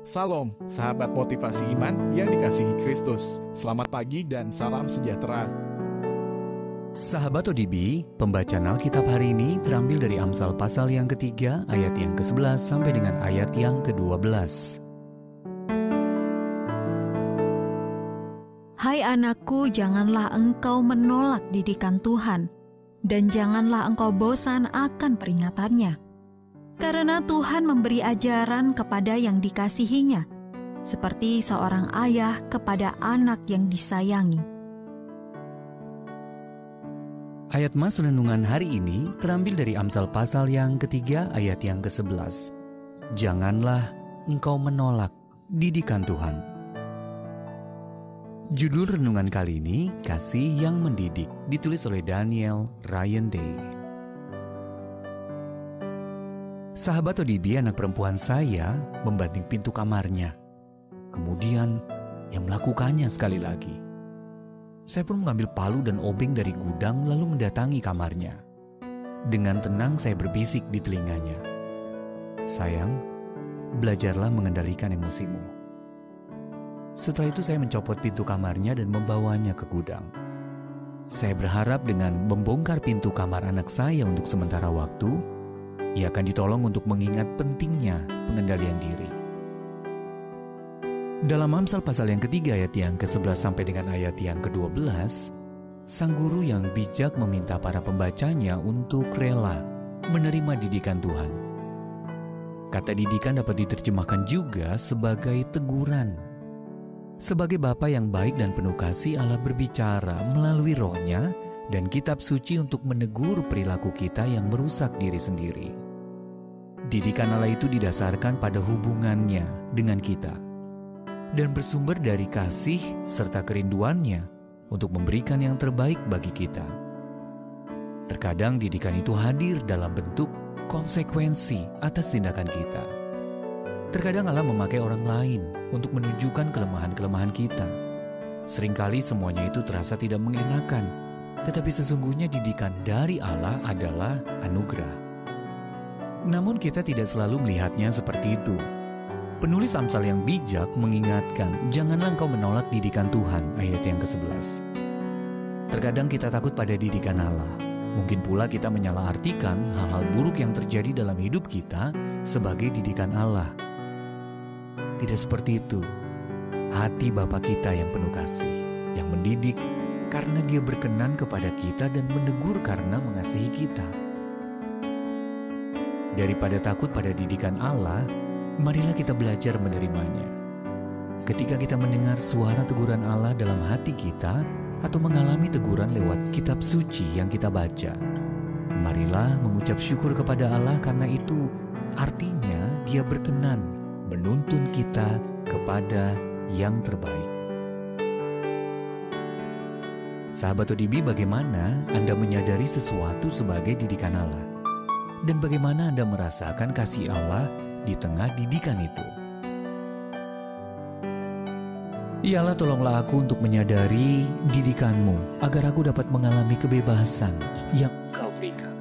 Salam, sahabat motivasi iman yang dikasihi Kristus. Selamat pagi dan salam sejahtera. Sahabat ODB, pembacaan Alkitab hari ini terambil dari Amsal pasal yang ketiga, ayat yang ke-11 sampai dengan ayat yang ke-12. Hai anakku, janganlah engkau menolak didikan Tuhan, dan janganlah engkau bosan akan peringatannya. Karena Tuhan memberi ajaran kepada yang dikasihinya, seperti seorang ayah kepada anak yang disayangi. Ayat Mas renungan hari ini terambil dari Amsal pasal yang ketiga, ayat yang ke-11. Janganlah engkau menolak didikan Tuhan. Judul renungan kali ini, Kasih yang Mendidik, ditulis oleh Daniel Ryan Day. Sahabat ODB, anak perempuan saya membanting pintu kamarnya. Kemudian, ia melakukannya sekali lagi. Saya pun mengambil palu dan obeng dari gudang lalu mendatangi kamarnya. Dengan tenang saya berbisik di telinganya. Sayang, belajarlah mengendalikan emosimu. Setelah itu saya mencopot pintu kamarnya dan membawanya ke gudang. Saya berharap dengan membongkar pintu kamar anak saya untuk sementara waktu, ia akan ditolong untuk mengingat pentingnya pengendalian diri. Dalam Amsal pasal yang ketiga ayat yang ke-11 sampai dengan ayat yang ke-12, sang guru yang bijak meminta para pembacanya untuk rela menerima didikan Tuhan. Kata didikan dapat diterjemahkan juga sebagai teguran. Sebagai Bapa yang baik dan penuh kasih, Allah berbicara melalui Roh-Nya dan kitab suci untuk menegur perilaku kita yang merusak diri sendiri. Didikan Allah itu didasarkan pada hubungannya dengan kita dan bersumber dari kasih serta kerinduannya untuk memberikan yang terbaik bagi kita. Terkadang didikan itu hadir dalam bentuk konsekuensi atas tindakan kita. Terkadang Allah memakai orang lain untuk menunjukkan kelemahan-kelemahan kita. Seringkali semuanya itu terasa tidak mengenakan, tetapi sesungguhnya didikan dari Allah adalah anugerah. Namun kita tidak selalu melihatnya seperti itu. Penulis Amsal yang bijak mengingatkan, janganlah engkau menolak didikan Tuhan, ayat yang ke-11. Terkadang kita takut pada didikan Allah. Mungkin pula kita menyalahartikan hal-hal buruk yang terjadi dalam hidup kita sebagai didikan Allah. Tidak seperti itu. Hati Bapa kita yang penuh kasih, yang mendidik karena Dia berkenan kepada kita dan menegur karena mengasihi kita. Daripada takut pada didikan Allah, marilah kita belajar menerimanya. Ketika kita mendengar suara teguran Allah dalam hati kita atau mengalami teguran lewat kitab suci yang kita baca, marilah mengucap syukur kepada Allah karena itu artinya Dia berkenan menuntun kita kepada yang terbaik. Sahabat ODB, bagaimana Anda menyadari sesuatu sebagai didikan Allah? Dan bagaimana Anda merasakan kasih Allah di tengah didikan itu? Ya Allah, tolonglah aku untuk menyadari didikan-Mu agar aku dapat mengalami kebebasan yang Engkau berikan.